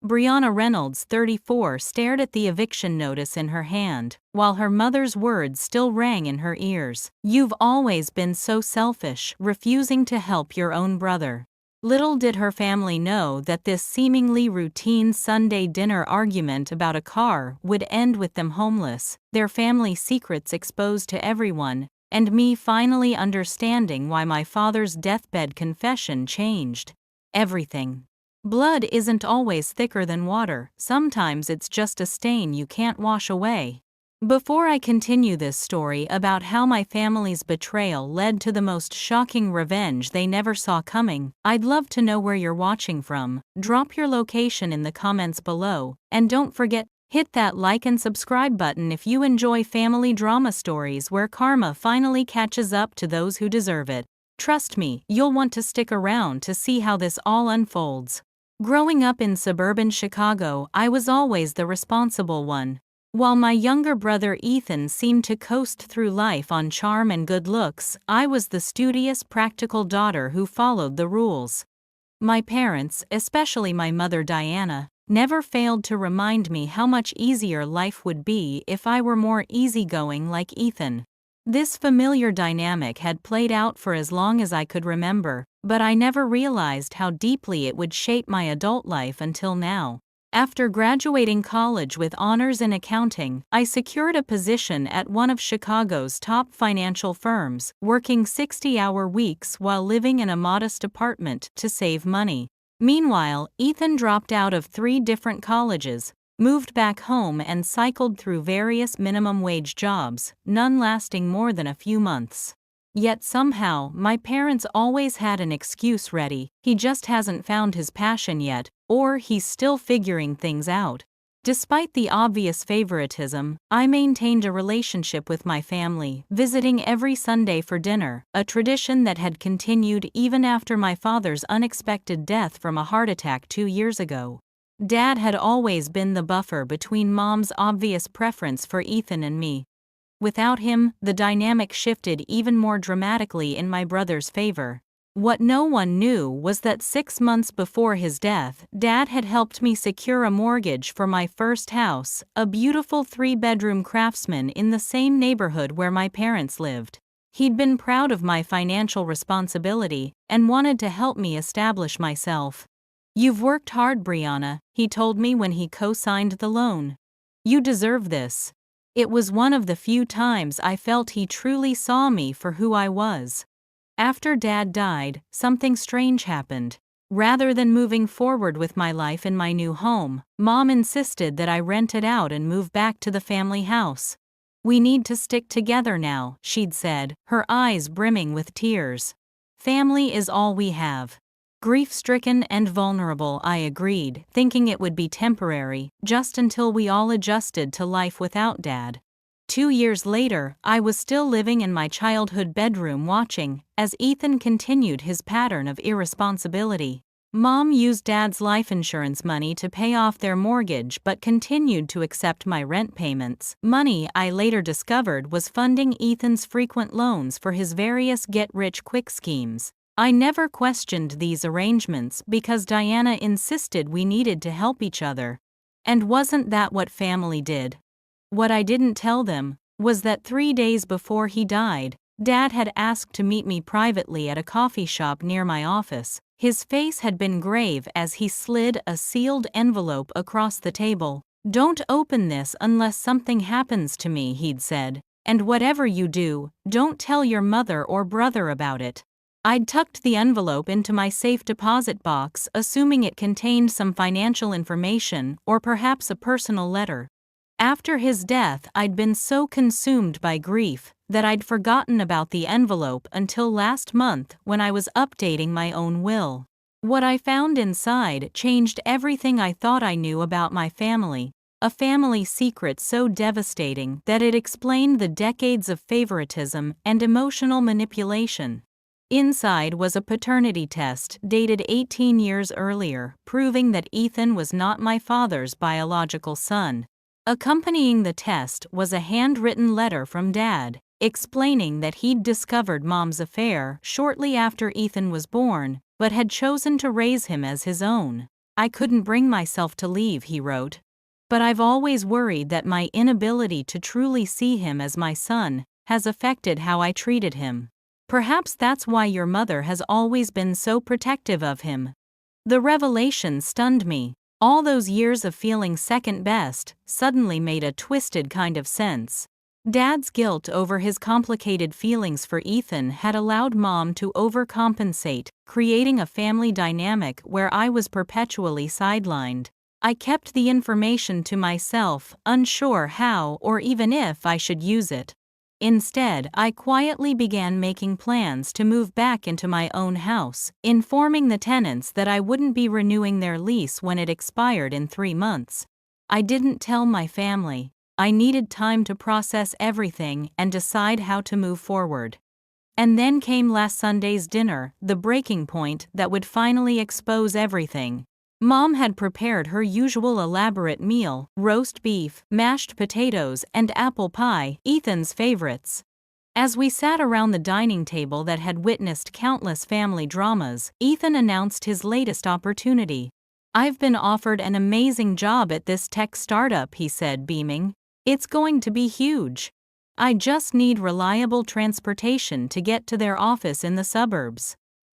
Brianna Reynolds, 34, stared at the eviction notice in her hand, while her mother's words still rang in her ears. "You've always been so selfish, refusing to help your own brother." Little did her family know that this seemingly routine Sunday dinner argument about a car would end with them homeless, their family secrets exposed to everyone, and me finally understanding why my father's deathbed confession changed everything. Blood isn't always thicker than water, sometimes it's just a stain you can't wash away. Before I continue this story about how my family's betrayal led to the most shocking revenge they never saw coming, I'd love to know where you're watching from. Drop your location in the comments below, and don't forget, hit that like and subscribe button if you enjoy family drama stories where karma finally catches up to those who deserve it. Trust me, you'll want to stick around to see how this all unfolds. Growing up in suburban Chicago, I was always the responsible one. While my younger brother Ethan seemed to coast through life on charm and good looks, I was the studious, practical daughter who followed the rules. My parents, especially my mother Diana, never failed to remind me how much easier life would be if I were more easygoing like Ethan. This familiar dynamic had played out for as long as I could remember, but I never realized how deeply it would shape my adult life until now. After graduating college with honors in accounting, I secured a position at one of Chicago's top financial firms, working 60-hour weeks while living in a modest apartment to save money. Meanwhile, Ethan dropped out of 3 different colleges, moved back home and cycled through various minimum wage jobs, none lasting more than a few months. Yet somehow, my parents always had an excuse ready: he just hasn't found his passion yet, or he's still figuring things out. Despite the obvious favoritism, I maintained a relationship with my family, visiting every Sunday for dinner, a tradition that had continued even after my father's unexpected death from a heart attack 2 years ago. Dad had always been the buffer between Mom's obvious preference for Ethan and me. Without him, the dynamic shifted even more dramatically in my brother's favor. What no one knew was that 6 months before his death, Dad had helped me secure a mortgage for my first house, a beautiful 3-bedroom Craftsman in the same neighborhood where my parents lived. He'd been proud of my financial responsibility and wanted to help me establish myself. "You've worked hard, Brianna," he told me when he co-signed the loan. "You deserve this." It was one of the few times I felt he truly saw me for who I was. After Dad died, something strange happened. Rather than moving forward with my life in my new home, Mom insisted that I rent it out and move back to the family house. "We need to stick together now," she'd said, her eyes brimming with tears. "Family is all we have." Grief-stricken and vulnerable, I agreed, thinking it would be temporary, just until we all adjusted to life without Dad. 2 years later, I was still living in my childhood bedroom watching as Ethan continued his pattern of irresponsibility. Mom used Dad's life insurance money to pay off their mortgage but continued to accept my rent payments. Money I later discovered was funding Ethan's frequent loans for his various get-rich-quick schemes. I never questioned these arrangements because Diana insisted we needed to help each other. And wasn't that what family did? What I didn't tell them was that 3 days before he died, Dad had asked to meet me privately at a coffee shop near my office. His face had been grave as he slid a sealed envelope across the table. "Don't open this unless something happens to me," he'd said. "And whatever you do, don't tell your mother or brother about it." I'd tucked the envelope into my safe deposit box, assuming it contained some financial information or perhaps a personal letter. After his death, I'd been so consumed by grief that I'd forgotten about the envelope until last month when I was updating my own will. What I found inside changed everything I thought I knew about my family, a family secret so devastating that it explained the decades of favoritism and emotional manipulation. Inside was a paternity test dated 18 years earlier, proving that Ethan was not my father's biological son. Accompanying the test was a handwritten letter from Dad, explaining that he'd discovered Mom's affair shortly after Ethan was born, but had chosen to raise him as his own. I couldn't bring myself to leave, he wrote. But I've always worried that my inability to truly see him as my son has affected how I treated him. Perhaps that's why your mother has always been so protective of him. The revelation stunned me. All those years of feeling second best suddenly made a twisted kind of sense. Dad's guilt over his complicated feelings for Ethan had allowed Mom to overcompensate, creating a family dynamic where I was perpetually sidelined. I kept the information to myself, unsure how or even if I should use it. Instead, I quietly began making plans to move back into my own house, informing the tenants that I wouldn't be renewing their lease when it expired in 3 months. I didn't tell my family. I needed time to process everything and decide how to move forward. And then came last Sunday's dinner, the breaking point that would finally expose everything. Mom had prepared her usual elaborate meal: roast beef, mashed potatoes, and apple pie, Ethan's favorites. As we sat around the dining table that had witnessed countless family dramas, Ethan announced his latest opportunity. "I've been offered an amazing job at this tech startup," he said, beaming. "It's going to be huge. I just need reliable transportation to get to their office in the suburbs."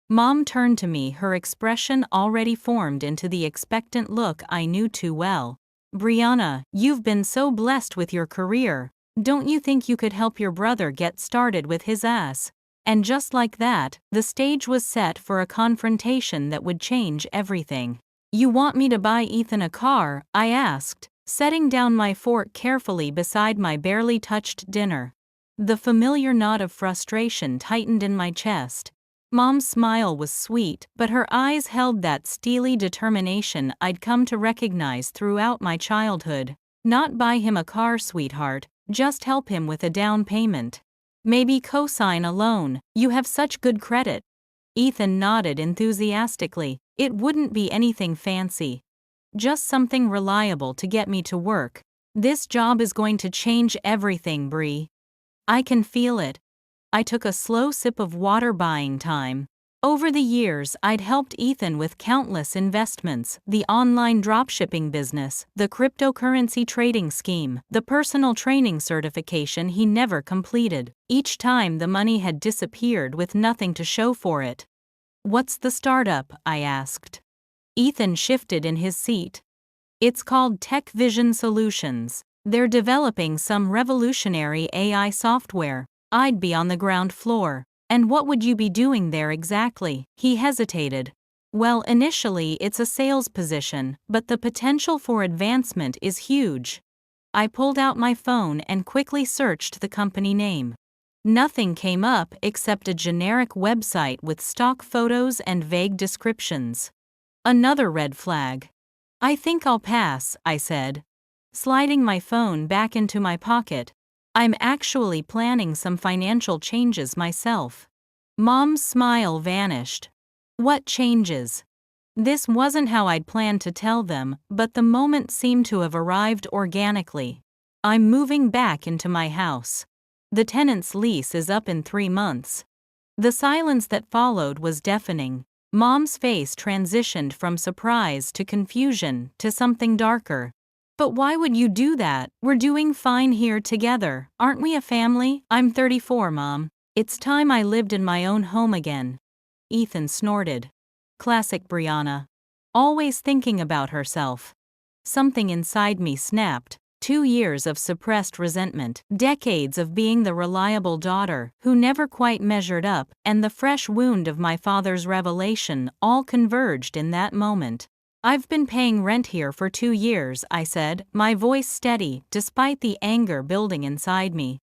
Mom turned to me, her expression already formed into the expectant look I knew too well. "Brianna, you've been so blessed with your career. Don't you think you could help your brother get started with his ass?" And just like that, the stage was set for a confrontation that would change everything. "You want me to buy Ethan a car?" I asked, setting down my fork carefully beside my barely touched dinner. The familiar knot of frustration tightened in my chest. Mom's smile was sweet, but her eyes held that steely determination I'd come to recognize throughout my childhood. "Not buy him a car, sweetheart, just help him with a down payment. Maybe co-sign a loan, you have such good credit." Ethan nodded enthusiastically. "It wouldn't be anything fancy. Just something reliable to get me to work. This job is going to change everything, Brie. I can feel it." I took a slow sip of water, buying time. Over the years, I'd helped Ethan with countless investments: the online dropshipping business, the cryptocurrency trading scheme, the personal training certification he never completed. Each time the money had disappeared with nothing to show for it. "What's the startup?" I asked. Ethan shifted in his seat. "It's called Tech Vision Solutions. They're developing some revolutionary AI software. I'd be on the ground floor." "And what would you be doing there exactly?" He hesitated. "Well, initially it's a sales position, but the potential for advancement is huge." I pulled out my phone and quickly searched the company name. Nothing came up except a generic website with stock photos and vague descriptions. Another red flag. "I think I'll pass," I said, sliding my phone back into my pocket. "I'm actually planning some financial changes myself." Mom's smile vanished. "What changes?" This wasn't how I'd planned to tell them, but the moment seemed to have arrived organically. "I'm moving back into my house. The tenant's lease is up in 3 months." The silence that followed was deafening. Mom's face transitioned from surprise to confusion to something darker. "But why would you do that? We're doing fine here together, aren't we a family?" "I'm 34, Mom. It's time I lived in my own home again." Ethan snorted. Classic Brianna. Always thinking about herself. Something inside me snapped. 2 years of suppressed resentment, decades of being the reliable daughter who never quite measured up, and the fresh wound of my father's revelation all converged in that moment. "I've been paying rent here for 2 years," I said, my voice steady despite the anger building inside me.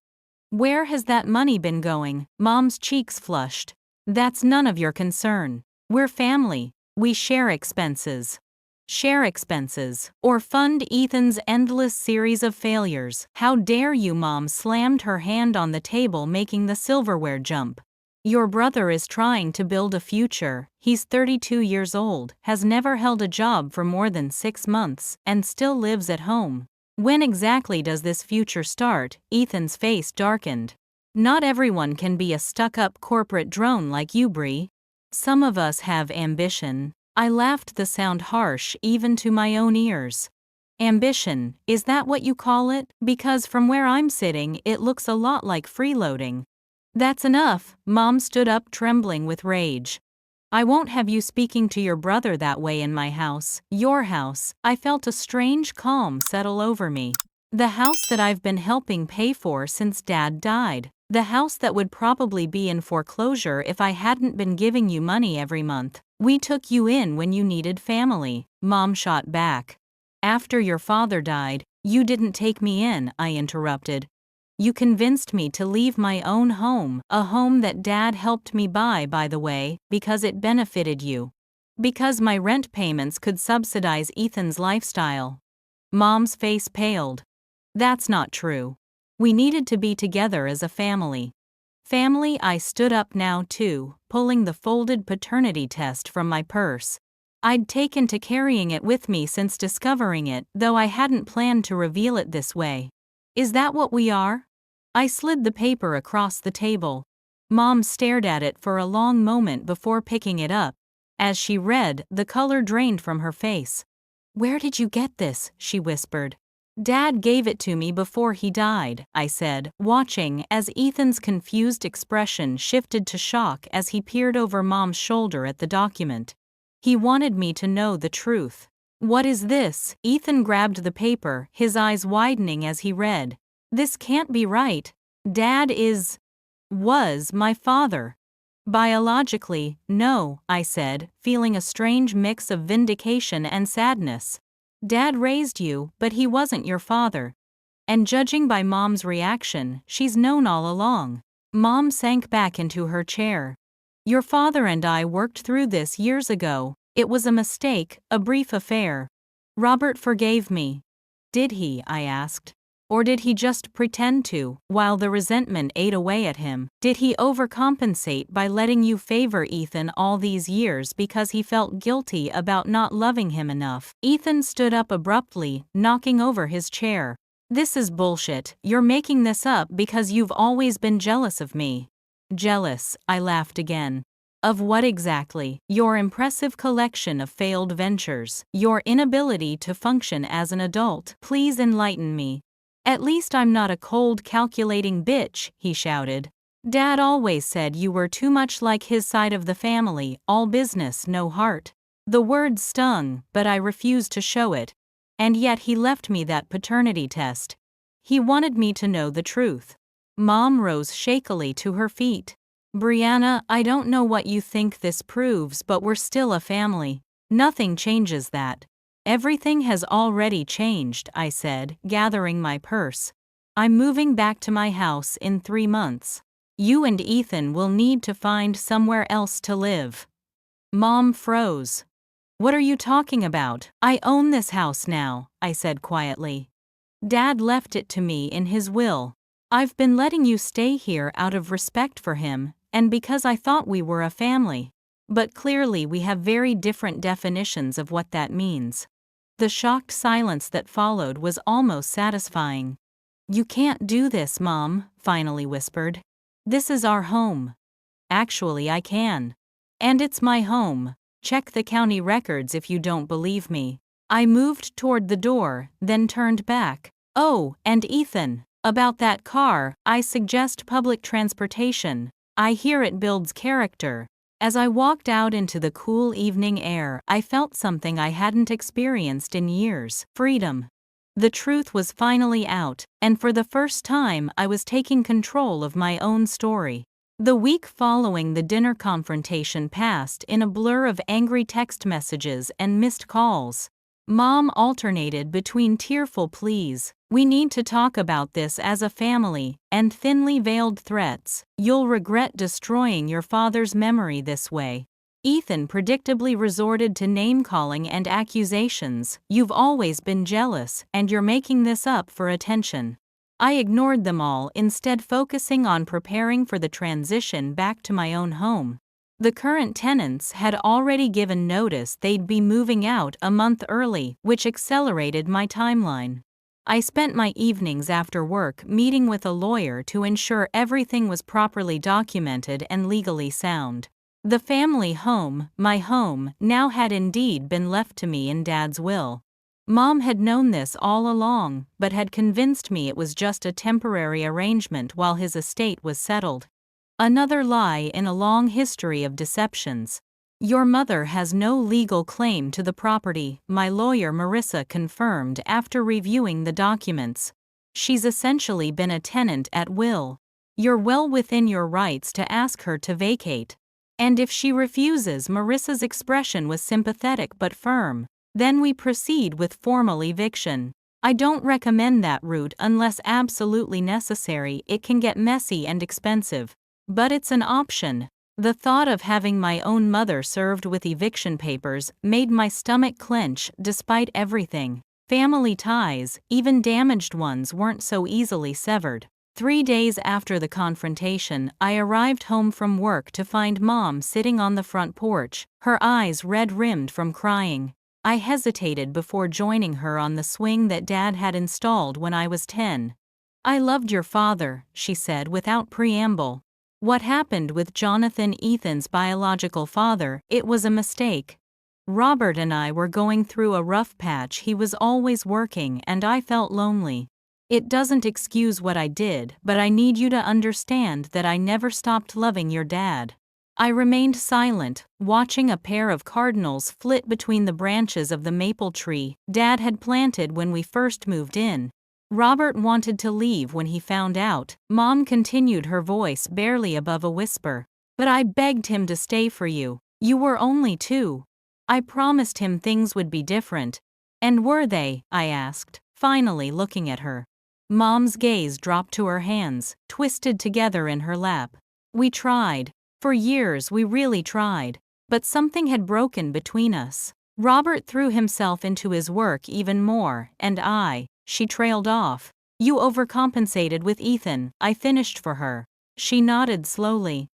"Where has that money been going?" Mom's cheeks flushed. "That's none of your concern. We're family. We share expenses." Share expenses, or fund Ethan's endless series of failures. "How dare you!" Mom slammed her hand on the table, making the silverware jump. "Your brother is trying to build a future. He's 32 years old, has never held a job for more than 6 months, and still lives at home. When exactly does this future start?" Ethan's face darkened. "Not everyone can be a stuck-up corporate drone like you, Brie. Some of us have ambition." I laughed, the sound harsh even to my own ears. Ambition, is that what you call it? Because from where I'm sitting, it looks a lot like freeloading. That's enough, Mom stood up, trembling with rage. I won't have you speaking to your brother that way in my house, your house. I felt a strange calm settle over me. The house that I've been helping pay for since Dad died. The house that would probably be in foreclosure if I hadn't been giving you money every month. We took you in when you needed family, Mom shot back. After your father died, you didn't take me in, I interrupted. You convinced me to leave my own home, a home that Dad helped me buy, by the way, because it benefited you. Because my rent payments could subsidize Ethan's lifestyle. Mom's face paled. That's not true. We needed to be together as a family. Family, I stood up now too, pulling the folded paternity test from my purse. I'd taken to carrying it with me since discovering it, though I hadn't planned to reveal it this way. Is that what we are? I slid the paper across the table. Mom stared at it for a long moment before picking it up. As she read, the color drained from her face. Where did you get this? She whispered. Dad gave it to me before he died, I said, watching as Ethan's confused expression shifted to shock as he peered over Mom's shoulder at the document. He wanted me to know the truth. What is this? Ethan grabbed the paper, his eyes widening as he read. This can't be right. Dad was my father. Biologically, no, I said, feeling a strange mix of vindication and sadness. Dad raised you, but he wasn't your father. And judging by Mom's reaction, she's known all along. Mom sank back into her chair. Your father and I worked through this years ago. It was a mistake, a brief affair. Robert forgave me. Did he? I asked. Or did he just pretend to, while the resentment ate away at him? Did he overcompensate by letting you favor Ethan all these years because he felt guilty about not loving him enough? Ethan stood up abruptly, knocking over his chair. This is bullshit. You're making this up because you've always been jealous of me. Jealous, I laughed again. Of what exactly? Your impressive collection of failed ventures, your inability to function as an adult. Please enlighten me. At least I'm not a cold, calculating bitch, he shouted. Dad always said you were too much like his side of the family, all business, no heart. The words stung, but I refused to show it. And yet he left me that paternity test. He wanted me to know the truth. Mom rose shakily to her feet. Brianna, I don't know what you think this proves, but we're still a family. Nothing changes that. Everything has already changed, I said, gathering my purse. I'm moving back to my house in 3 months. You and Ethan will need to find somewhere else to live. Mom froze. What are you talking about? I own this house now, I said quietly. Dad left it to me in his will. I've been letting you stay here out of respect for him, and because I thought we were a family. But clearly we have very different definitions of what that means. The shocked silence that followed was almost satisfying. You can't do this, Mom, finally whispered. This is our home. Actually, I can. And it's my home. Check the county records if you don't believe me. I moved toward the door, then turned back. Oh, and Ethan, about that car, I suggest public transportation. I hear it builds character. As I walked out into the cool evening air, I felt something I hadn't experienced in years: freedom. The truth was finally out, and for the first time I was taking control of my own story. The week following the dinner confrontation passed in a blur of angry text messages and missed calls. Mom alternated between tearful pleas, "We need to talk about this as a family," and thinly veiled threats, "You'll regret destroying your father's memory this way." Ethan predictably resorted to name-calling and accusations, "You've always been jealous, and you're making this up for attention." I ignored them all, instead focusing on preparing for the transition back to my own home. The current tenants had already given notice they'd be moving out a month early, which accelerated my timeline. I spent my evenings after work meeting with a lawyer to ensure everything was properly documented and legally sound. The family home, my home, now had indeed been left to me in Dad's will. Mom had known this all along, but had convinced me it was just a temporary arrangement while his estate was settled. Another lie in a long history of deceptions. Your mother has no legal claim to the property, my lawyer Marissa confirmed after reviewing the documents. She's essentially been a tenant at will. You're well within your rights to ask her to vacate. And if she refuses, Marissa's expression was sympathetic but firm, then we proceed with formal eviction. I don't recommend that route unless absolutely necessary. It can get messy and expensive. But it's an option. The thought of having my own mother served with eviction papers made my stomach clench despite everything. Family ties, even damaged ones, weren't so easily severed. 3 days after the confrontation, I arrived home from work to find Mom sitting on the front porch, her eyes red-rimmed from crying. I hesitated before joining her on the swing that Dad had installed when I was 10. I loved your father, she said without preamble. What happened with Jonathan, Ethan's biological father, it was a mistake. Robert and I were going through a rough patch. He was always working and I felt lonely. It doesn't excuse what I did, but I need you to understand that I never stopped loving your dad. I remained silent, watching a pair of cardinals flit between the branches of the maple tree Dad had planted when we first moved in. Robert wanted to leave when he found out, Mom continued, her voice barely above a whisper. But I begged him to stay for you. You were only 2. I promised him things would be different. And were they? I asked, finally looking at her. Mom's gaze dropped to her hands, twisted together in her lap. We tried. For years we really tried. But something had broken between us. Robert threw himself into his work even more, and she trailed off. You overcompensated with Ethan, I finished for her. She nodded slowly.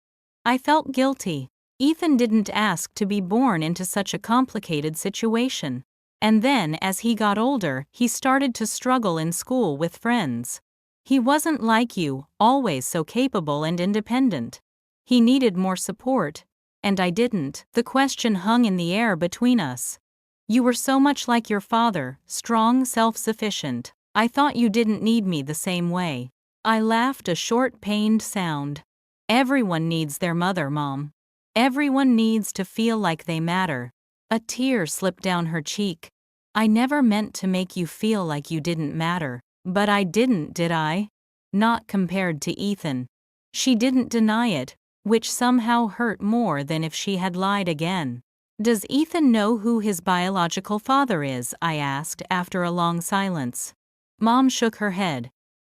I felt guilty. Ethan didn't ask to be born into such a complicated situation. And then, as he got older, he started to struggle in school with friends. He wasn't like you, always so capable and independent. He needed more support. And I didn't. The question hung in the air between us. You were so much like your father, strong, self-sufficient. I thought you didn't need me the same way. I laughed, a short, pained sound. Everyone needs their mother, Mom. Everyone needs to feel like they matter. A tear slipped down her cheek. I never meant to make you feel like you didn't matter. But I didn't, did I? Not compared to Ethan. She didn't deny it, which somehow hurt more than if she had lied again. Does Ethan know who his biological father is? I asked after a long silence. Mom shook her head.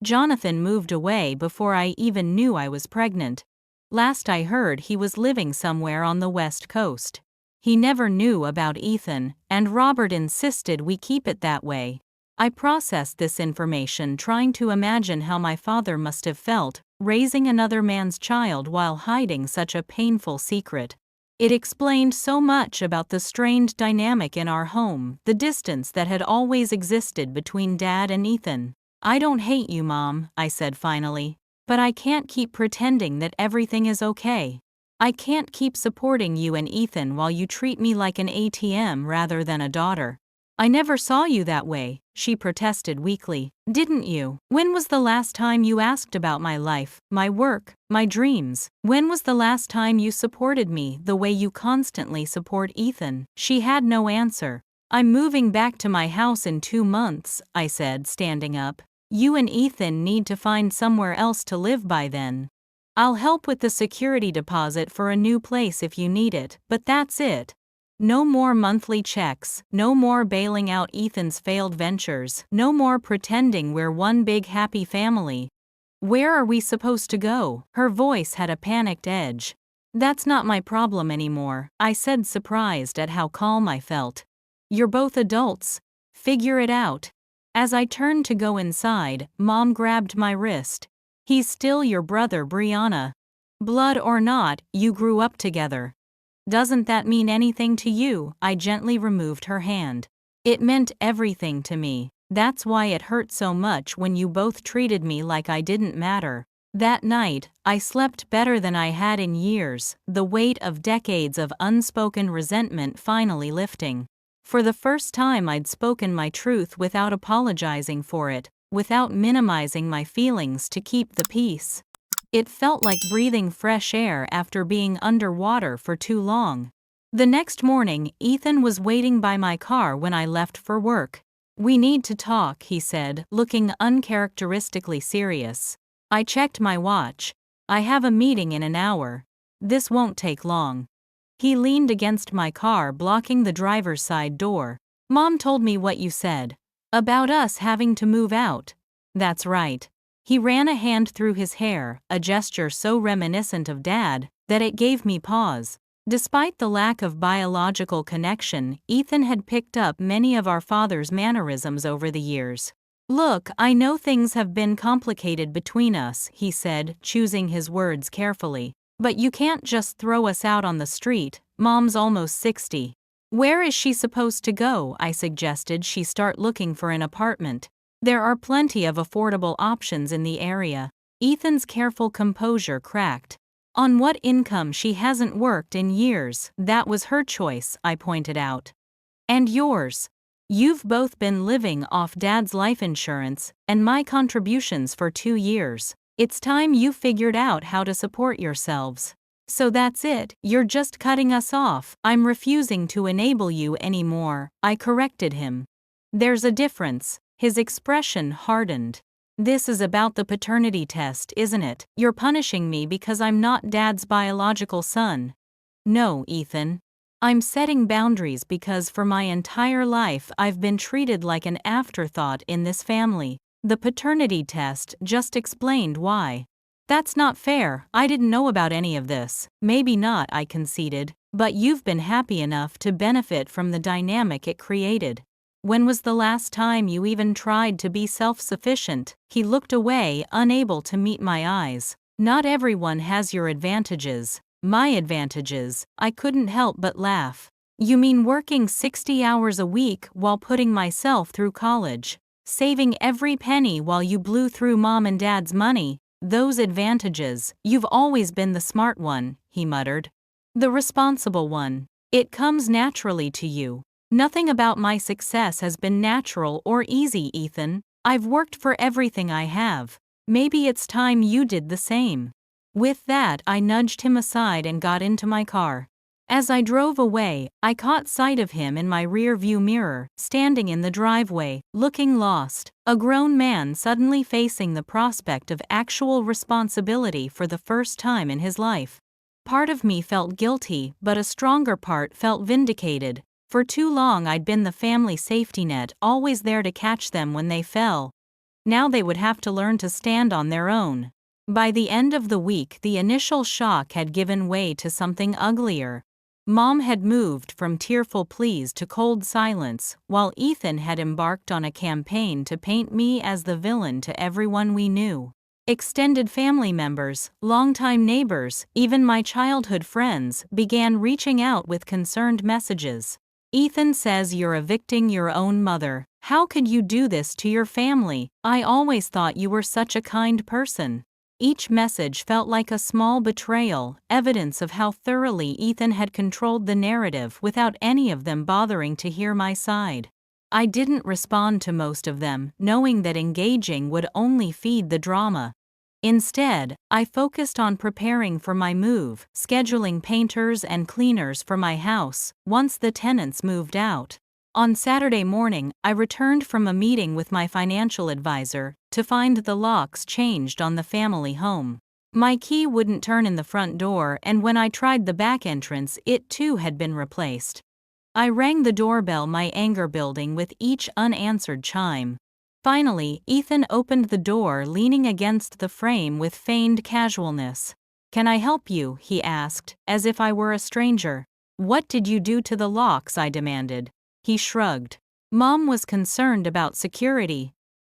Jonathan moved away before I even knew I was pregnant. Last I heard, he was living somewhere on the West Coast. He never knew about Ethan, and Robert insisted we keep it that way. I processed this information, trying to imagine how my father must have felt, raising another man's child while hiding such a painful secret. It explained so much about the strained dynamic in our home, the distance that had always existed between Dad and Ethan. I don't hate you, Mom, I said finally. But I can't keep pretending that everything is okay. I can't keep supporting you and Ethan while you treat me like an ATM rather than a daughter. I never saw you that way, she protested weakly. Didn't you? When was the last time you asked about my life, my work, my dreams? When was the last time you supported me the way you constantly support Ethan? She had no answer. I'm moving back to my house in 2 months, I said, standing up. You and Ethan need to find somewhere else to live by then. I'll help with the security deposit for a new place if you need it, but that's it. No more monthly checks, no more bailing out Ethan's failed ventures, no more pretending we're one big happy family. Where are we supposed to go? Her voice had a panicked edge. That's not my problem anymore, I said, surprised at how calm I felt. You're both adults. Figure it out. As I turned to go inside, Mom grabbed my wrist. He's still your brother, Brianna. Blood or not, you grew up together. Doesn't that mean anything to you? I gently removed her hand. It meant everything to me. That's why it hurt so much when you both treated me like I didn't matter. That night, I slept better than I had in years, the weight of decades of unspoken resentment finally lifting. For the first time, I'd spoken my truth without apologizing for it, without minimizing my feelings to keep the peace. It felt like breathing fresh air after being underwater for too long. The next morning, Ethan was waiting by my car when I left for work. "We need to talk," he said, looking uncharacteristically serious. I checked my watch. "I have a meeting in an hour. This won't take long." He leaned against my car, blocking the driver's side door. "Mom told me what you said. About us having to move out." "That's right." He ran a hand through his hair, a gesture so reminiscent of Dad that it gave me pause. Despite the lack of biological connection, Ethan had picked up many of our father's mannerisms over the years. "Look, I know things have been complicated between us," he said, choosing his words carefully. "But you can't just throw us out on the street. Mom's almost 60. "Where is she supposed to go?" I suggested she start looking for an apartment. "There are plenty of affordable options in the area." Ethan's careful composure cracked. "On what income? She hasn't worked in years." "That was her choice," I pointed out. "And yours. You've both been living off Dad's life insurance and my contributions for 2 years. It's time you figured out how to support yourselves." "So that's it, you're just cutting us off." "I'm refusing to enable you anymore," I corrected him. "There's a difference." His expression hardened. "This is about the paternity test, isn't it? You're punishing me because I'm not Dad's biological son." "No, Ethan. I'm setting boundaries because for my entire life I've been treated like an afterthought in this family. The paternity test just explained why." "That's not fair. I didn't know about any of this." "Maybe not," I conceded, "but you've been happy enough to benefit from the dynamic it created. When was the last time you even tried to be self-sufficient?" He looked away, unable to meet my eyes. "Not everyone has your advantages." "My advantages?" I couldn't help but laugh. "You mean working 60 hours a week while putting myself through college? Saving every penny while you blew through Mom and Dad's money? Those advantages? You've always been the smart one," he muttered. "The responsible one. It comes naturally to you." "Nothing about my success has been natural or easy, Ethan. I've worked for everything I have. Maybe it's time you did the same." With that, I nudged him aside and got into my car. As I drove away, I caught sight of him in my rear-view mirror, standing in the driveway, looking lost, a grown man suddenly facing the prospect of actual responsibility for the first time in his life. Part of me felt guilty, but a stronger part felt vindicated. For too long I'd been the family safety net, always there to catch them when they fell. Now they would have to learn to stand on their own. By the end of the week, the initial shock had given way to something uglier. Mom had moved from tearful pleas to cold silence, while Ethan had embarked on a campaign to paint me as the villain to everyone we knew. Extended family members, longtime neighbors, even my childhood friends, began reaching out with concerned messages. "Ethan says you're evicting your own mother. How could you do this to your family? I always thought you were such a kind person." Each message felt like a small betrayal, evidence of how thoroughly Ethan had controlled the narrative without any of them bothering to hear my side. I didn't respond to most of them, knowing that engaging would only feed the drama. Instead, I focused on preparing for my move, scheduling painters and cleaners for my house once the tenants moved out. On Saturday morning, I returned from a meeting with my financial advisor to find the locks changed on the family home. My key wouldn't turn in the front door, and when I tried the back entrance, it too had been replaced. I rang the doorbell, my anger building with each unanswered chime. Finally, Ethan opened the door, leaning against the frame with feigned casualness. "Can I help you?" he asked, as if I were a stranger. "What did you do to the locks?" I demanded. He shrugged. "Mom was concerned about security.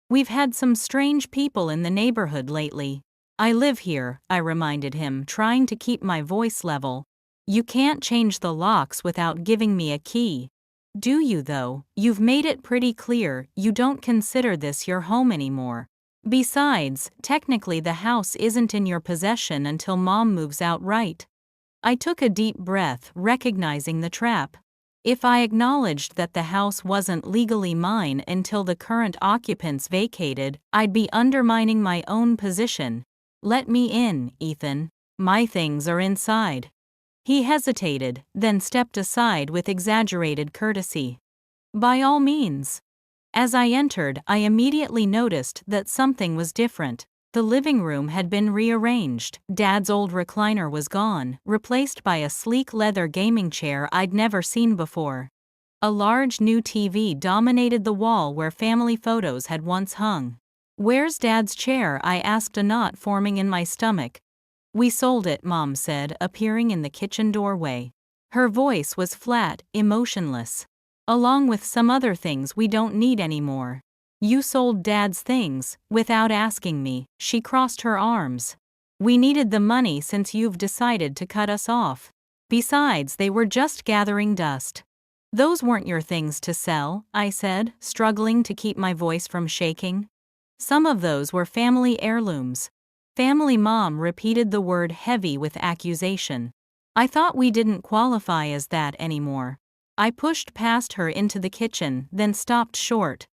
We've had some strange people in the neighborhood lately." "I live here," I reminded him, trying to keep my voice level. "You can't change the locks without giving me a key." "Do you though? You've made it pretty clear you don't consider this your home anymore." Besides, technically the house isn't in your possession until Mom moves out, right? I took a deep breath, recognizing the trap. If I acknowledged that the house wasn't legally mine until the current occupants vacated, I'd be undermining my own position. Let me in, Ethan. My things are inside. He hesitated, then stepped aside with exaggerated courtesy. By all means. As I entered, I immediately noticed that something was different. The living room had been rearranged. Dad's old recliner was gone, replaced by a sleek leather gaming chair I'd never seen before. A large new TV dominated the wall where family photos had once hung. "Where's Dad's chair?" I asked, a knot forming in my stomach. "We sold it," Mom said, appearing in the kitchen doorway. Her voice was flat, emotionless. "Along with some other things we don't need anymore." "You sold Dad's things, without asking me." She crossed her arms. "We needed the money since you've decided to cut us off. Besides, they were just gathering dust." "Those weren't your things to sell," I said, struggling to keep my voice from shaking. "Some of those were family heirlooms." "Family?" Mom repeated the word, heavy with accusation. "I thought we didn't qualify as that anymore." I pushed past her into the kitchen, then stopped short.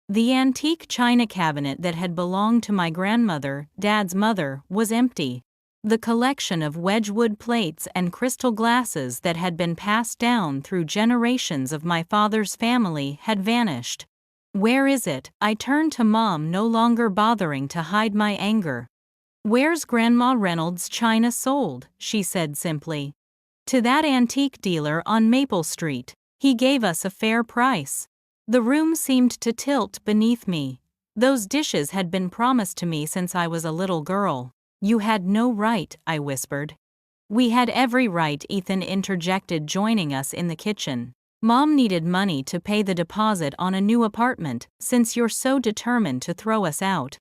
The antique china cabinet that had belonged to my grandmother, Dad's mother, was empty. The collection of Wedgwood plates and crystal glasses that had been passed down through generations of my father's family had vanished. "Where is it?" I turned to Mom, no longer bothering to hide my anger. "Where's Grandma Reynolds' china sold?" she said simply. "To that antique dealer on Maple Street. He gave us a fair price." The room seemed to tilt beneath me. Those dishes had been promised to me since I was a little girl. "You had no right," I whispered. "We had every right," Ethan interjected, joining us in the kitchen. "Mom needed money to pay the deposit on a new apartment, since you're so determined to throw us out."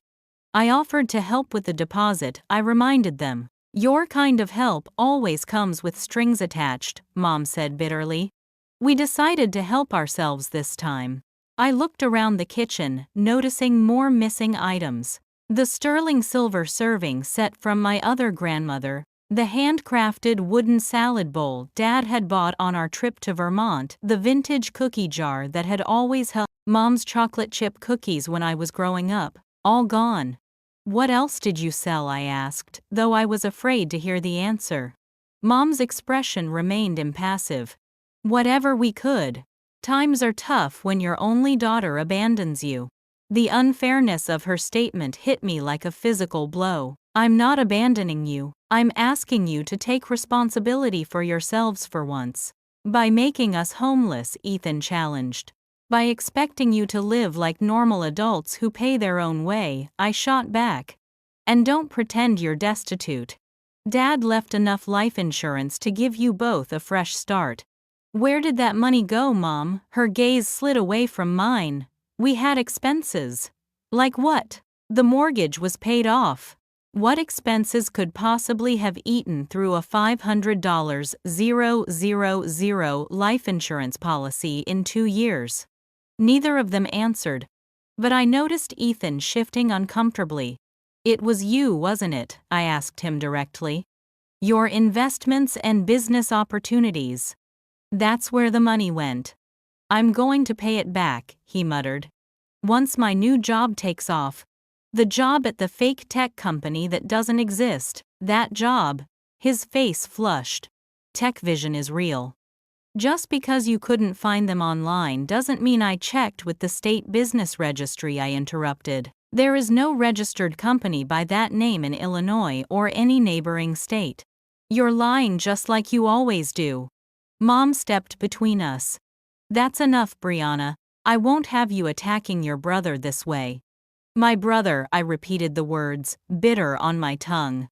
I offered to help with the deposit, I reminded them. "Your kind of help always comes with strings attached," Mom said bitterly. "We decided to help ourselves this time." I looked around the kitchen, noticing more missing items. The sterling silver serving set from my other grandmother, the handcrafted wooden salad bowl Dad had bought on our trip to Vermont, the vintage cookie jar that had always held Mom's chocolate chip cookies when I was growing up, all gone. "What else did you sell?" I asked, though I was afraid to hear the answer. Mom's expression remained impassive. "Whatever we could. Times are tough when your only daughter abandons you." The unfairness of her statement hit me like a physical blow. "I'm not abandoning you. I'm asking you to take responsibility for yourselves for once." "By making us homeless," Ethan challenged. "By expecting you to live like normal adults who pay their own way," I shot back. "And don't pretend you're destitute. Dad left enough life insurance to give you both a fresh start." "Where did that money go, Mom?" Her gaze slid away from mine. "We had expenses." "Like what?" "The mortgage was paid off." What expenses could possibly have eaten through a $500,000 life insurance policy in 2 years? Neither of them answered. But I noticed Ethan shifting uncomfortably. "It was you, wasn't it?" I asked him directly. "Your investments and business opportunities. That's where the money went." "I'm going to pay it back," he muttered. "Once my new job takes off." "The job at the fake tech company that doesn't exist, that job." His face flushed. "Tech vision is real. Just because you couldn't find them online doesn't mean I checked with the state business registry," I interrupted. "There is no registered company by that name in Illinois or any neighboring state." "You're lying just like you always do." Mom stepped between us. "That's enough, Brianna. I won't have you attacking your brother this way." "My brother," I repeated the words, bitter on my tongue.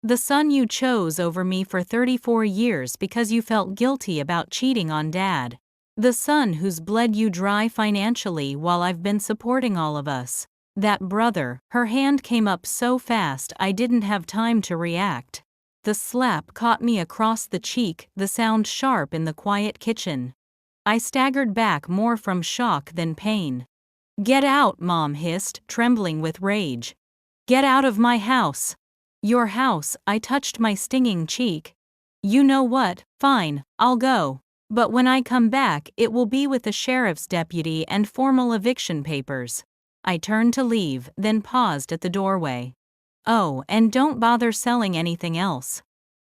"The son you chose over me for 34 years because you felt guilty about cheating on Dad. The son who's bled you dry financially while I've been supporting all of us. That brother." Her hand came up so fast I didn't have time to react. The slap caught me across the cheek, the sound sharp in the quiet kitchen. I staggered back more from shock than pain. Get out, Mom hissed, trembling with rage. Get out of my house. Your house, I touched my stinging cheek. You know what, fine, I'll go. But when I come back, it will be with a sheriff's deputy and formal eviction papers. I turned to leave, then paused at the doorway. Oh, and don't bother selling anything else.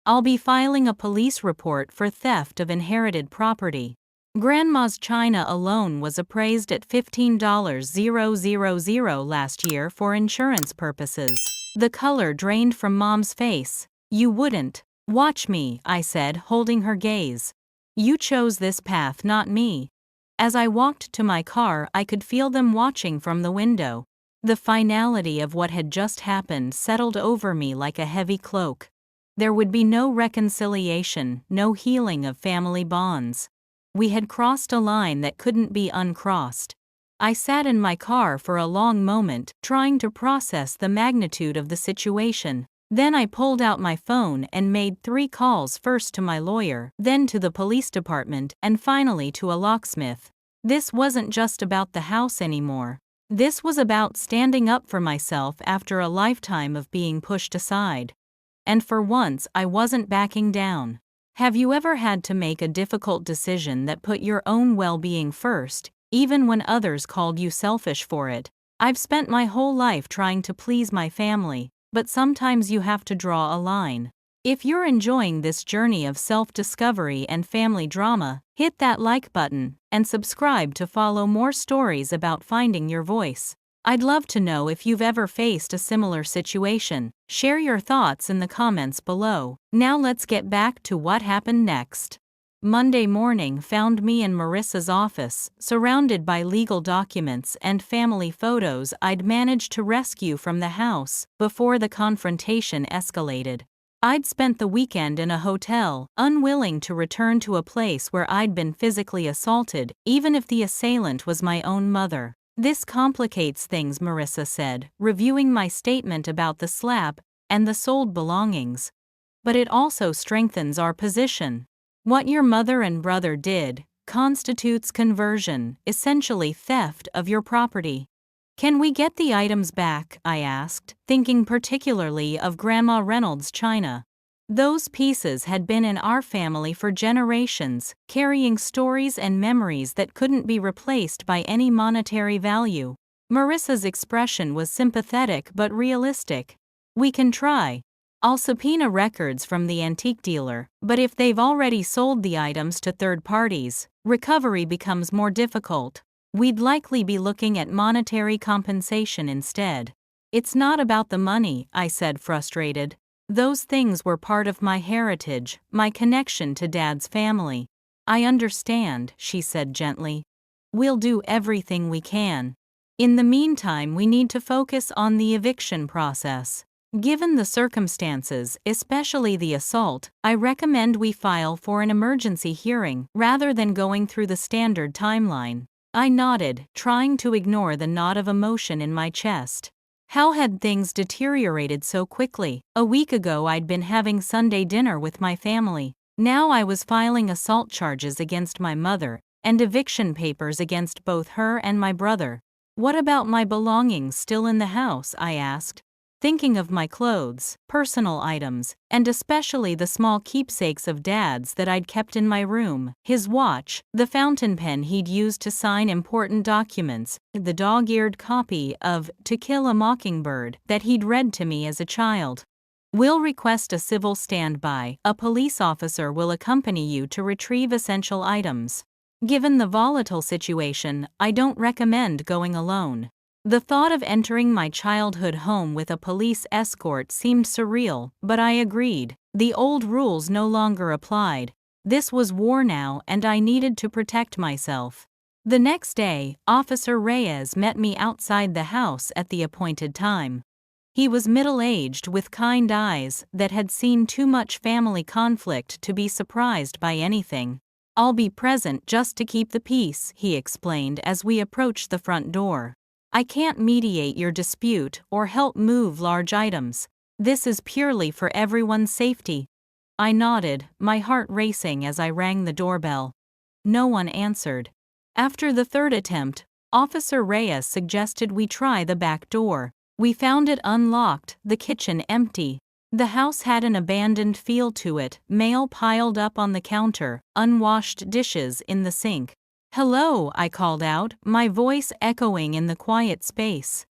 I'll be filing a police report for theft of inherited property. Grandma's china alone was appraised at $15,000 last year for insurance purposes. The color drained from Mom's face. You wouldn't. Watch me, I said, holding her gaze. You chose this path, not me. As I walked to my car, I could feel them watching from the window. The finality of what had just happened settled over me like a heavy cloak. There would be no reconciliation, no healing of family bonds. We had crossed a line that couldn't be uncrossed. I sat in my car for a long moment, trying to process the magnitude of the situation. Then I pulled out my phone and made 3 calls, first to my lawyer, then to the police department, and finally to a locksmith. This wasn't just about the house anymore. This was about standing up for myself after a lifetime of being pushed aside. And for once, I wasn't backing down. Have you ever had to make a difficult decision that put your own well-being first, even when others called you selfish for it? I've spent my whole life trying to please my family, but sometimes you have to draw a line. If you're enjoying this journey of self-discovery and family drama, hit that like button and subscribe to follow more stories about finding your voice. I'd love to know if you've ever faced a similar situation. Share your thoughts in the comments below. Now let's get back to what happened next. Monday morning found me in Marissa's office, surrounded by legal documents and family photos I'd managed to rescue from the house before the confrontation escalated. I'd spent the weekend in a hotel, unwilling to return to a place where I'd been physically assaulted, even if the assailant was my own mother. This complicates things, Marissa said, reviewing my statement about the slap and the sold belongings. But it also strengthens our position. What your mother and brother did constitutes conversion, essentially theft of your property. Can we get the items back? I asked, thinking particularly of Grandma Reynolds' china. Those pieces had been in our family for generations, carrying stories and memories that couldn't be replaced by any monetary value. Marissa's expression was sympathetic but realistic. We can try. I'll subpoena records from the antique dealer, but if they've already sold the items to third parties, recovery becomes more difficult. We'd likely be looking at monetary compensation instead. It's not about the money, I said, frustrated. Those things were part of my heritage, my connection to Dad's family. I understand, she said gently. We'll do everything we can. In the meantime, we need to focus on the eviction process. Given the circumstances, especially the assault, I recommend we file for an emergency hearing rather than going through the standard timeline. I nodded, trying to ignore the knot of emotion in my chest. How had things deteriorated so quickly? A week ago I'd been having Sunday dinner with my family. Now I was filing assault charges against my mother and eviction papers against both her and my brother. What about my belongings still in the house? I asked, thinking of my clothes, personal items, and especially the small keepsakes of Dad's that I'd kept in my room, his watch, the fountain pen he'd used to sign important documents, the dog-eared copy of To Kill a Mockingbird that he'd read to me as a child. We'll request a civil standby. A police officer will accompany you to retrieve essential items. Given the volatile situation, I don't recommend going alone. The thought of entering my childhood home with a police escort seemed surreal, but I agreed. The old rules no longer applied. This was war now, and I needed to protect myself. The next day, Officer Reyes met me outside the house at the appointed time. He was middle-aged with kind eyes that had seen too much family conflict to be surprised by anything. I'll be present just to keep the peace, he explained as we approached the front door. I can't mediate your dispute or help move large items. This is purely for everyone's safety. I nodded, my heart racing as I rang the doorbell. No one answered. After the third attempt, Officer Reyes suggested we try the back door. We found it unlocked, the kitchen empty. The house had an abandoned feel to it, mail piled up on the counter, unwashed dishes in the sink. "Hello," I called out, my voice echoing in the quiet space.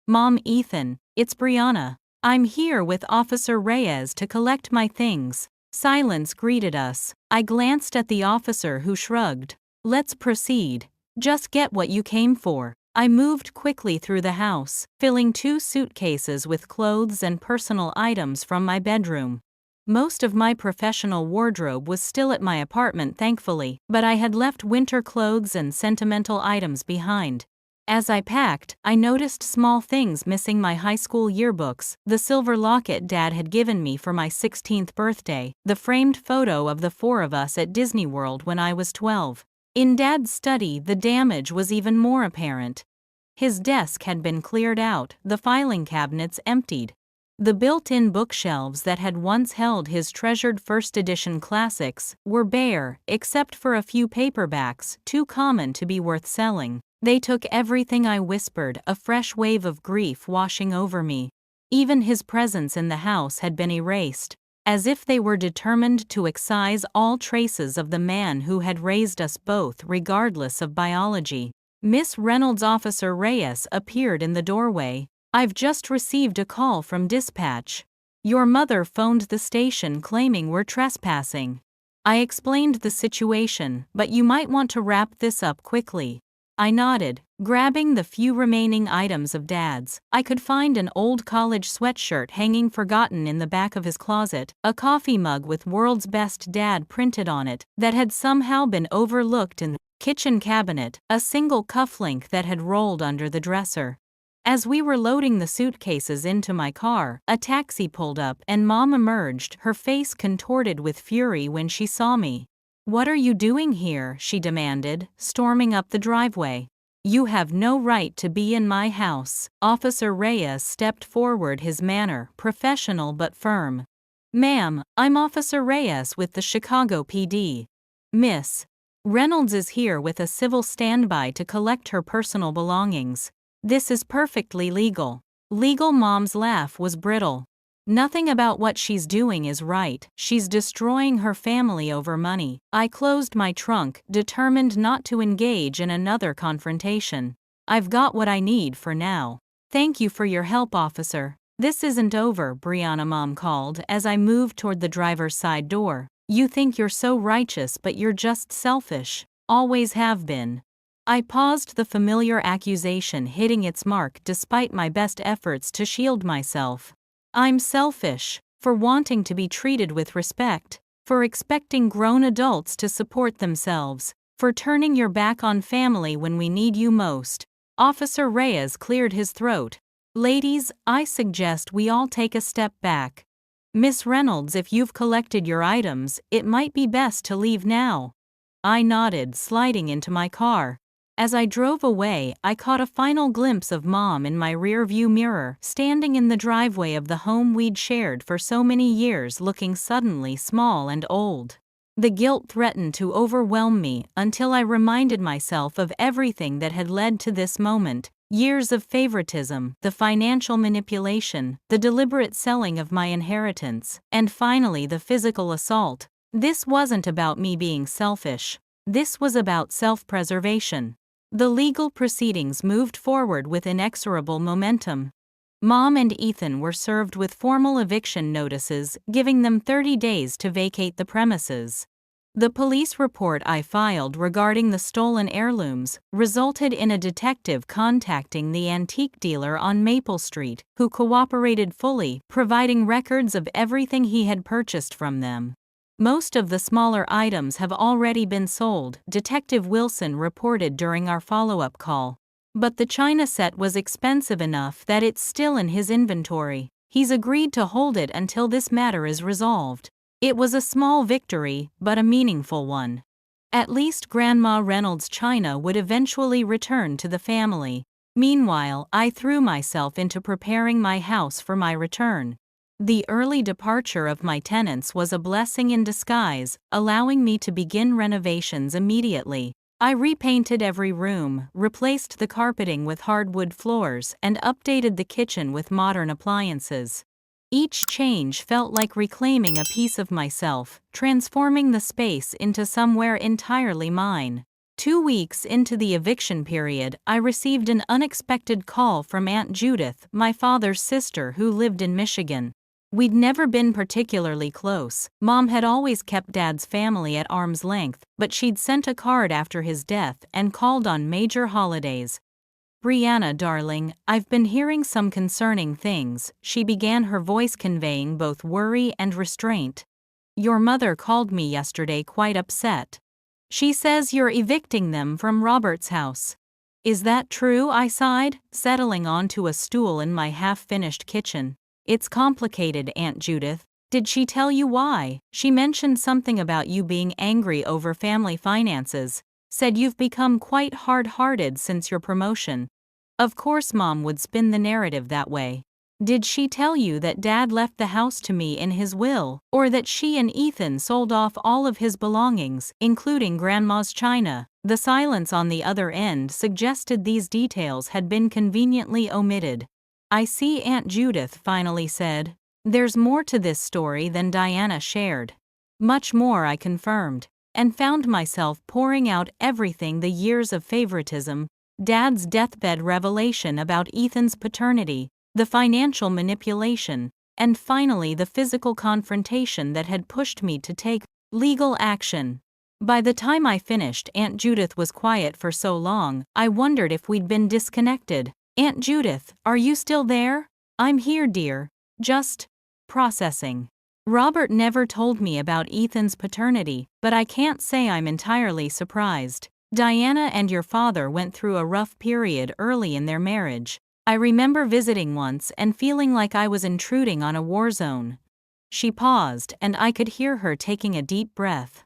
"Mom, Ethan, it's Brianna. I'm here with Officer Reyes to collect my things." Silence greeted us. I glanced at the officer who shrugged. "Let's proceed. Just get what you came for." I moved quickly through the house, filling 2 suitcases with clothes and personal items from my bedroom. Most of my professional wardrobe was still at my apartment, thankfully, but I had left winter clothes and sentimental items behind. As I packed, I noticed small things missing: my high school yearbooks, the silver locket Dad had given me for my 16th birthday, the framed photo of the 4 of us at Disney World when I was 12. In Dad's study, the damage was even more apparent. His desk had been cleared out, the filing cabinets emptied. The built-in bookshelves that had once held his treasured first-edition classics were bare, except for a few paperbacks, too common to be worth selling. They took everything I whispered, a fresh wave of grief washing over me. Even his presence in the house had been erased, as if they were determined to excise all traces of the man who had raised us both regardless of biology. Miss Reynolds. Officer Reyes appeared in the doorway. "I've just received a call from dispatch. Your mother phoned the station claiming we're trespassing." I explained the situation, "But you might want to wrap this up quickly." I nodded, grabbing the few remaining items of Dad's. I could find an old college sweatshirt hanging forgotten in the back of his closet, a coffee mug with "World's Best Dad" printed on it that had somehow been overlooked in the kitchen cabinet, a single cufflink that had rolled under the dresser. As we were loading the suitcases into my car, a taxi pulled up and Mom emerged, her face contorted with fury when she saw me. "What are you doing here?" she demanded, storming up the driveway. "You have no right to be in my house." Officer Reyes stepped forward, his manner professional but firm. "Ma'am, I'm Officer Reyes with the Chicago PD. Miss Reynolds is here with a civil standby to collect her personal belongings. This is perfectly legal." Legal? Mom's laugh was brittle. "Nothing about what she's doing is right. She's destroying her family over money." I closed my trunk, determined not to engage in another confrontation. "I've got what I need for now. Thank you for your help, officer." "This isn't over," Brianna, Mom called as I moved toward the driver's side door. "You think you're so righteous, but you're just selfish. Always have been." I paused, the familiar accusation hitting its mark despite my best efforts to shield myself. I'm selfish for wanting to be treated with respect, for expecting grown adults to support themselves, for turning your back on family when we need you most. Officer Reyes cleared his throat. "Ladies, I suggest we all take a step back. Miss Reynolds, if you've collected your items, it might be best to leave now." I nodded, sliding into my car. As I drove away, I caught a final glimpse of Mom in my rearview mirror, standing in the driveway of the home we'd shared for so many years, looking suddenly small and old. The guilt threatened to overwhelm me until I reminded myself of everything that had led to this moment: years of favoritism, the financial manipulation, the deliberate selling of my inheritance, and finally the physical assault. This wasn't about me being selfish. This was about self-preservation. The legal proceedings moved forward with inexorable momentum. Mom and Ethan were served with formal eviction notices, giving them 30 days to vacate the premises. The police report I filed regarding the stolen heirlooms resulted in a detective contacting the antique dealer on Maple Street, who cooperated fully, providing records of everything he had purchased from them. "Most of the smaller items have already been sold," Detective Wilson reported during our follow-up call. "But the china set was expensive enough that it's still in his inventory. He's agreed to hold it until this matter is resolved." It was a small victory, but a meaningful one. At least Grandma Reynolds' china would eventually return to the family. Meanwhile, I threw myself into preparing my house for my return. The early departure of my tenants was a blessing in disguise, allowing me to begin renovations immediately. I repainted every room, replaced the carpeting with hardwood floors, and updated the kitchen with modern appliances. Each change felt like reclaiming a piece of myself, transforming the space into somewhere entirely mine. 2 weeks into the eviction period, I received an unexpected call from Aunt Judith, my father's sister who lived in Michigan. We'd never been particularly close. Mom had always kept Dad's family at arm's length, but she'd sent a card after his death and called on major holidays. "Brianna, darling, I've been hearing some concerning things," she began, her voice conveying both worry and restraint. "Your mother called me yesterday quite upset. She says you're evicting them from Robert's house." "Is that true?" I sighed, settling onto a stool in my half-finished kitchen. "It's complicated, Aunt Judith. Did she tell you why?" "She mentioned something about you being angry over family finances. Said you've become quite hard-hearted since your promotion." Of course Mom would spin the narrative that way. "Did she tell you that Dad left the house to me in his will, or that she and Ethan sold off all of his belongings, including Grandma's china?" The silence on the other end suggested these details had been conveniently omitted. "I see," Aunt Judith finally said. "There's more to this story than Diana shared." "Much more," I confirmed, and found myself pouring out everything: the years of favoritism, Dad's deathbed revelation about Ethan's paternity, the financial manipulation, and finally the physical confrontation that had pushed me to take legal action. By the time I finished, Aunt Judith was quiet for so long, I wondered if we'd been disconnected. "Aunt Judith, are you still there?" "I'm here, dear. Just processing. Robert never told me about Ethan's paternity, but I can't say I'm entirely surprised. Diana and your father went through a rough period early in their marriage. I remember visiting once and feeling like I was intruding on a war zone." She paused, and I could hear her taking a deep breath.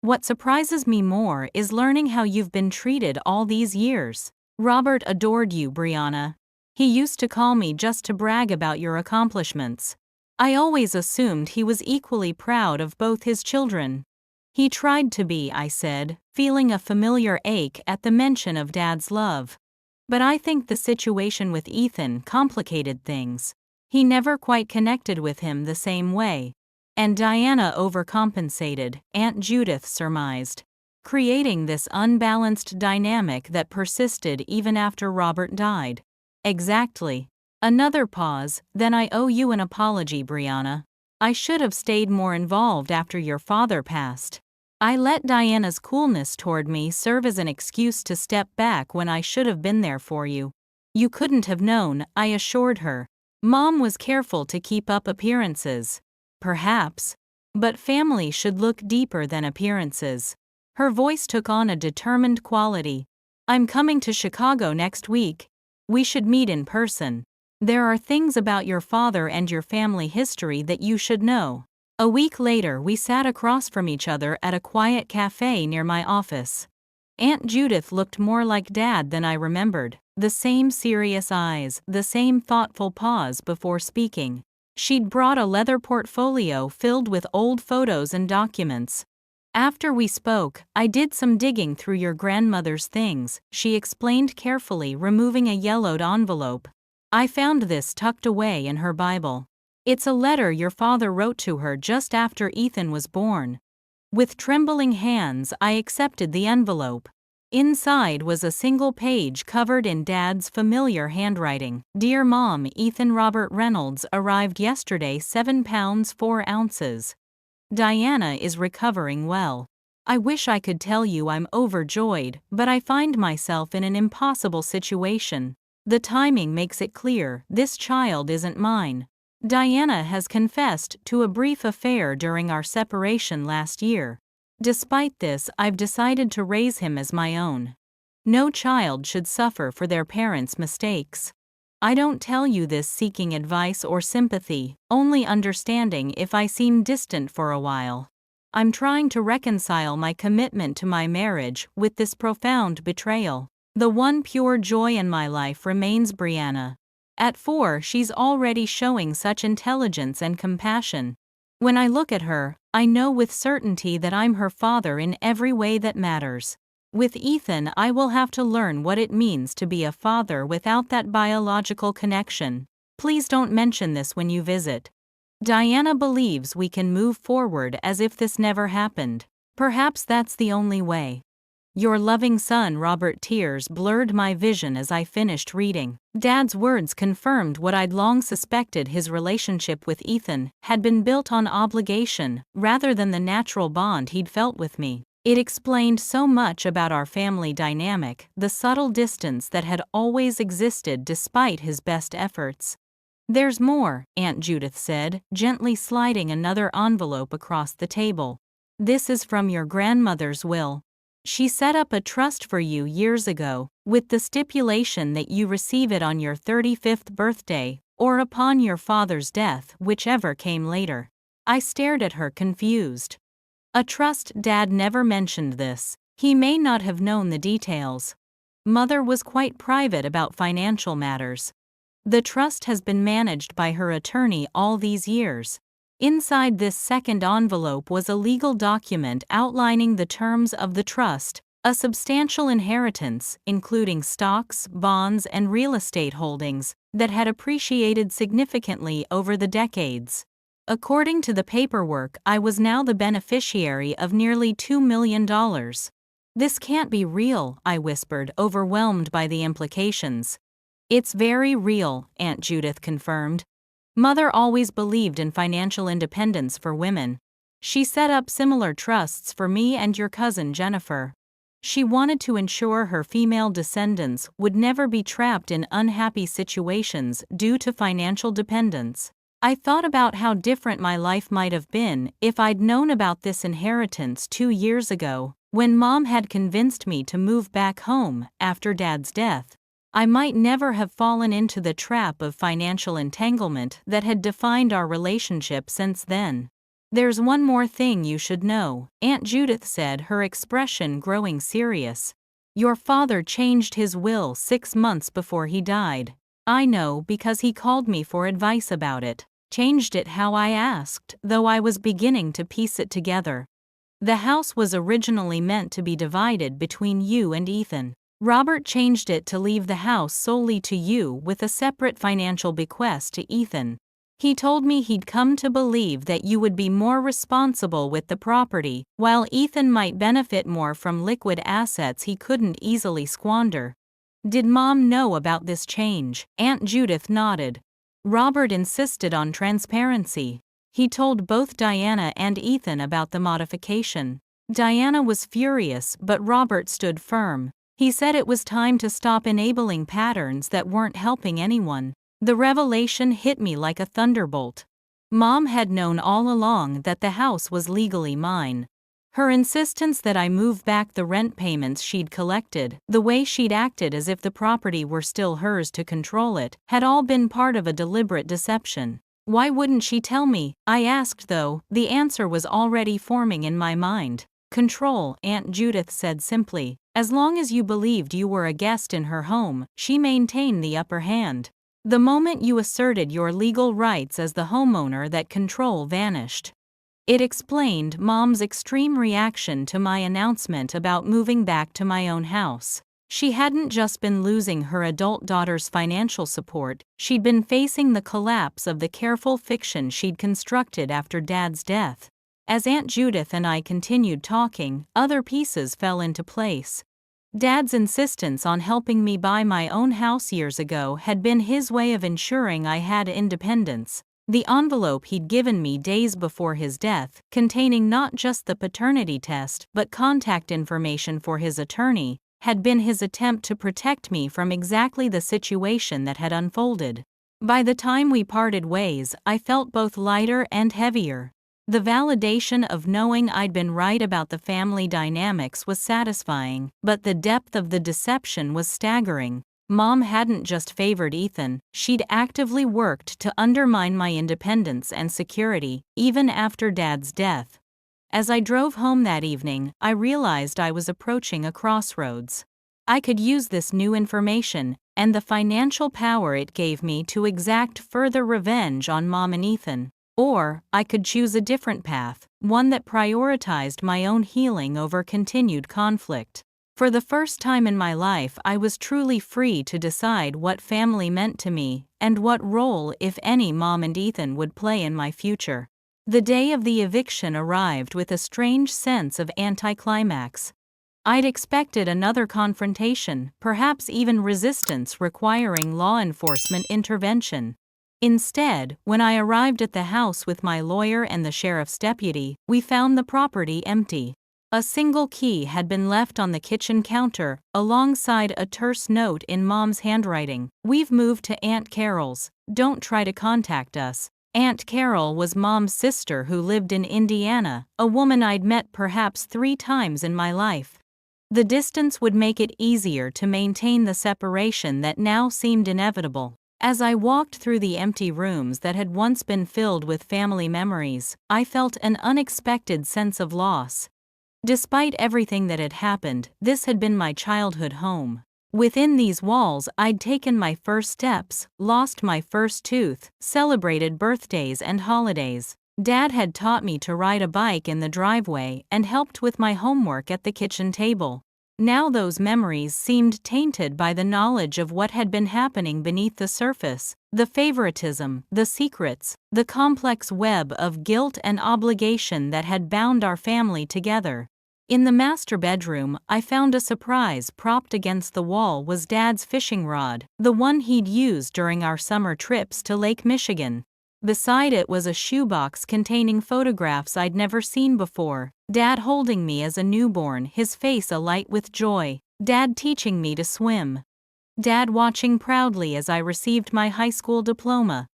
"What surprises me more is learning how you've been treated all these years. Robert adored you, Brianna. He used to call me just to brag about your accomplishments. I always assumed he was equally proud of both his children." "He tried to be," I said, feeling a familiar ache at the mention of Dad's love. "But I think the situation with Ethan complicated things. He never quite connected with him the same way. And Diana overcompensated," Aunt Judith surmised, "creating this unbalanced dynamic that persisted even after Robert died." "Exactly." Another pause. "Then I owe you an apology, Brianna. I should have stayed more involved after your father passed. I let Diana's coolness toward me serve as an excuse to step back when I should have been there for you." "You couldn't have known," I assured her. "Mom was careful to keep up appearances." "Perhaps. But family should look deeper than appearances." Her voice took on a determined quality. "I'm coming to Chicago next week. We should meet in person. There are things about your father and your family history that you should know." A week later, we sat across from each other at a quiet cafe near my office. Aunt Judith looked more like Dad than I remembered, the same serious eyes, the same thoughtful pause before speaking. She'd brought a leather portfolio filled with old photos and documents. "After we spoke, I did some digging through your grandmother's things," she explained carefully, removing a yellowed envelope. "I found this tucked away in her Bible. It's a letter your father wrote to her just after Ethan was born." With trembling hands, I accepted the envelope. Inside was a single page covered in Dad's familiar handwriting. "Dear Mom, Ethan Robert Reynolds arrived yesterday, 7 pounds 4 ounces. Diana is recovering well. I wish I could tell you I'm overjoyed, but I find myself in an impossible situation. The timing makes it clear this child isn't mine. Diana has confessed to a brief affair during our separation last year. Despite this, I've decided to raise him as my own. No child should suffer for their parents' mistakes. I don't tell you this seeking advice or sympathy, only understanding if I seem distant for a while. I'm trying to reconcile my commitment to my marriage with this profound betrayal. The one pure joy in my life remains Brianna. At 4, she's already showing such intelligence and compassion. When I look at her, I know with certainty that I'm her father in every way that matters. With Ethan, I will have to learn what it means to be a father without that biological connection. Please don't mention this when you visit. Diana believes we can move forward as if this never happened. Perhaps that's the only way. Your loving son, Robert. Tears blurred my vision as I finished reading. Dad's words confirmed what I'd long suspected: his relationship with Ethan had been built on obligation rather than the natural bond he'd felt with me. It explained so much about our family dynamic, the subtle distance that had always existed despite his best efforts. There's more, Aunt Judith said, gently sliding another envelope across the table. This is from your grandmother's will. She set up a trust for you years ago, with the stipulation that you receive it on your 35th birthday, or upon your father's death, whichever came later. I stared at her, confused. A trust? Dad never mentioned this. He may not have known the details. Mother was quite private about financial matters. The trust has been managed by her attorney all these years. Inside this second envelope was a legal document outlining the terms of the trust, a substantial inheritance, including stocks, bonds, and real estate holdings, that had appreciated significantly over the decades. According to the paperwork, I was now the beneficiary of nearly $2 million. This can't be real, I whispered, overwhelmed by the implications. It's very real, Aunt Judith confirmed. Mother always believed in financial independence for women. She set up similar trusts for me and your cousin Jennifer. She wanted to ensure her female descendants would never be trapped in unhappy situations due to financial dependence. I thought about how different my life might have been if I'd known about this inheritance 2 years ago, when Mom had convinced me to move back home after Dad's death. I might never have fallen into the trap of financial entanglement that had defined our relationship since then. There's one more thing you should know, Aunt Judith said, her expression growing serious. Your father changed his will 6 months before he died. I know because he called me for advice about it. Changed it how? I asked, though I was beginning to piece it together. The house was originally meant to be divided between you and Ethan. Robert changed it to leave the house solely to you with a separate financial bequest to Ethan. He told me he'd come to believe that you would be more responsible with the property, while Ethan might benefit more from liquid assets he couldn't easily squander. Did Mom know about this change? Aunt Judith nodded. Robert insisted on transparency. He told both Diana and Ethan about the modification. Diana was furious, but Robert stood firm. He said it was time to stop enabling patterns that weren't helping anyone. The revelation hit me like a thunderbolt. Mom had known all along that the house was legally mine. Her insistence that I move back the rent payments she'd collected, the way she'd acted as if the property were still hers to control it, had all been part of a deliberate deception. Why wouldn't she tell me? I asked, though. The answer was already forming in my mind. Control, Aunt Judith said simply. As long as you believed you were a guest in her home, she maintained the upper hand. The moment you asserted your legal rights as the homeowner, that control vanished. It explained Mom's extreme reaction to my announcement about moving back to my own house. She hadn't just been losing her adult daughter's financial support, she'd been facing the collapse of the careful fiction she'd constructed after Dad's death. As Aunt Judith and I continued talking, other pieces fell into place. Dad's insistence on helping me buy my own house years ago had been his way of ensuring I had independence. The envelope he'd given me days before his death, containing not just the paternity test but contact information for his attorney, had been his attempt to protect me from exactly the situation that had unfolded. By the time we parted ways, I felt both lighter and heavier. The validation of knowing I'd been right about the family dynamics was satisfying, but the depth of the deception was staggering. Mom hadn't just favored Ethan, she'd actively worked to undermine my independence and security, even after Dad's death. As I drove home that evening, I realized I was approaching a crossroads. I could use this new information, and the financial power it gave me, to exact further revenge on Mom and Ethan. Or, I could choose a different path, one that prioritized my own healing over continued conflict. For the first time in my life, I was truly free to decide what family meant to me and what role, if any, Mom and Ethan would play in my future. The day of the eviction arrived with a strange sense of anticlimax. I'd expected another confrontation, perhaps even resistance requiring law enforcement intervention. Instead, when I arrived at the house with my lawyer and the sheriff's deputy, we found the property empty. A single key had been left on the kitchen counter, alongside a terse note in Mom's handwriting. "We've moved to Aunt Carol's. Don't try to contact us." Aunt Carol was Mom's sister who lived in Indiana, a woman I'd met perhaps 3 times in my life. The distance would make it easier to maintain the separation that now seemed inevitable. As I walked through the empty rooms that had once been filled with family memories, I felt an unexpected sense of loss. Despite everything that had happened, this had been my childhood home. Within these walls, I'd taken my first steps, lost my first tooth, celebrated birthdays and holidays. Dad had taught me to ride a bike in the driveway and helped with my homework at the kitchen table. Now those memories seemed tainted by the knowledge of what had been happening beneath the surface: the favoritism, the secrets, the complex web of guilt and obligation that had bound our family together. In the master bedroom, I found a surprise. Propped against the wall was Dad's fishing rod, the one he'd used during our summer trips to Lake Michigan. Beside it was a shoebox containing photographs I'd never seen before. Dad holding me as a newborn, his face alight with joy. Dad teaching me to swim. Dad watching proudly as I received my high school diploma.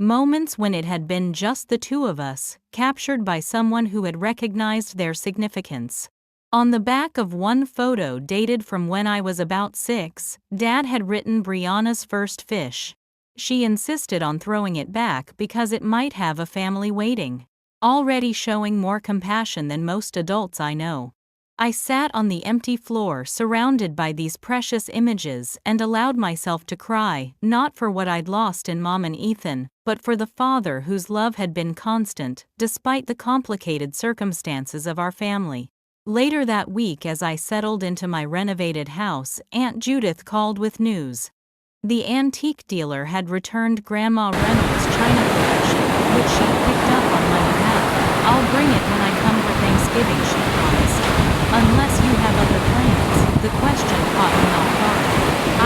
Moments when it had been just the two of us, captured by someone who had recognized their significance. On the back of one photo dated from when I was about 6, Dad had written Brianna's first fish. She insisted on throwing it back because it might have a family waiting. Already showing more compassion than most adults I know. I sat on the empty floor surrounded by these precious images and allowed myself to cry, not for what I'd lost in Mom and Ethan, but for the father whose love had been constant, despite the complicated circumstances of our family. Later that week, as I settled into my renovated house, Aunt Judith called with news. The antique dealer had returned Grandma Reynolds' china collection, which she'd picked up on my behalf. "I'll bring it when I come for Thanksgiving," she promised. "Unless you have other plans." The question caught me off guard.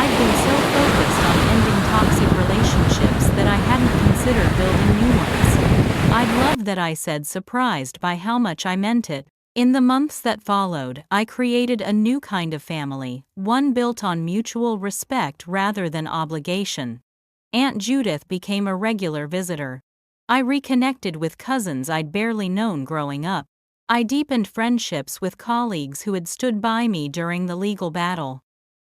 I'd been so focused on ending toxic relationships that I hadn't considered building new ones. I'd love that, I said, surprised by how much I meant it. In the months that followed, I created a new kind of family, one built on mutual respect rather than obligation. Aunt Judith became a regular visitor. I reconnected with cousins I'd barely known growing up. I deepened friendships with colleagues who had stood by me during the legal battle.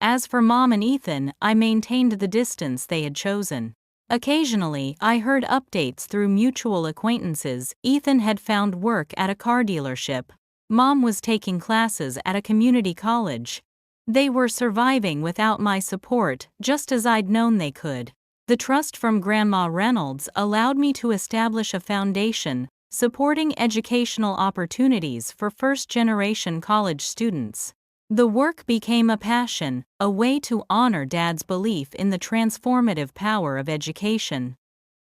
As for Mom and Ethan, I maintained the distance they had chosen. Occasionally, I heard updates through mutual acquaintances. Ethan had found work at a car dealership. Mom was taking classes at a community college. They were surviving without my support, just as I'd known they could. The trust from Grandma Reynolds allowed me to establish a foundation, supporting educational opportunities for first-generation college students. The work became a passion, a way to honor Dad's belief in the transformative power of education.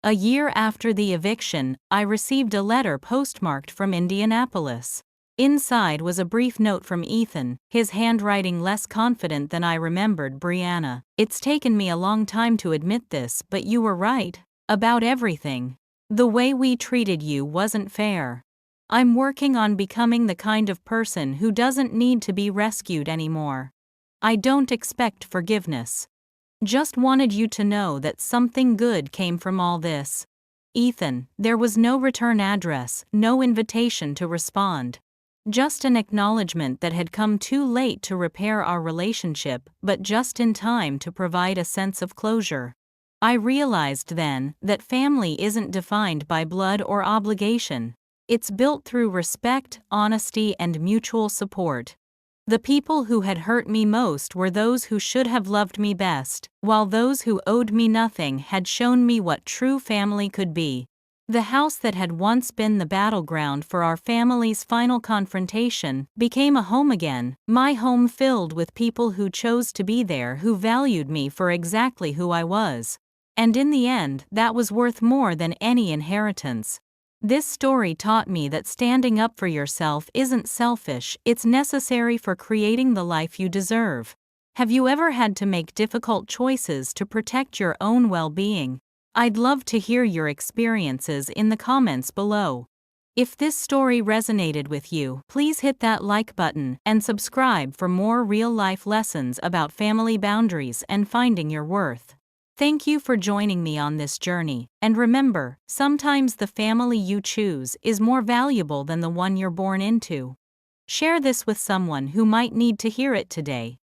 A year after the eviction, I received a letter postmarked from Indianapolis. Inside was a brief note from Ethan, his handwriting less confident than I remembered. "Brianna, it's taken me a long time to admit this, but you were right about everything. The way we treated you wasn't fair. I'm working on becoming the kind of person who doesn't need to be rescued anymore. I don't expect forgiveness. Just wanted you to know that something good came from all this. Ethan." There was no return address, no invitation to respond. Just an acknowledgement that had come too late to repair our relationship, but just in time to provide a sense of closure. I realized then that family isn't defined by blood or obligation. It's built through respect, honesty, and mutual support. The people who had hurt me most were those who should have loved me best, while those who owed me nothing had shown me what true family could be. The house that had once been the battleground for our family's final confrontation became a home again, my home filled with people who chose to be there, who valued me for exactly who I was. And in the end, that was worth more than any inheritance. This story taught me that standing up for yourself isn't selfish, it's necessary for creating the life you deserve. Have you ever had to make difficult choices to protect your own well-being? I'd love to hear your experiences in the comments below. If this story resonated with you, please hit that like button and subscribe for more real-life lessons about family boundaries and finding your worth. Thank you for joining me on this journey, and remember, sometimes the family you choose is more valuable than the one you're born into. Share this with someone who might need to hear it today.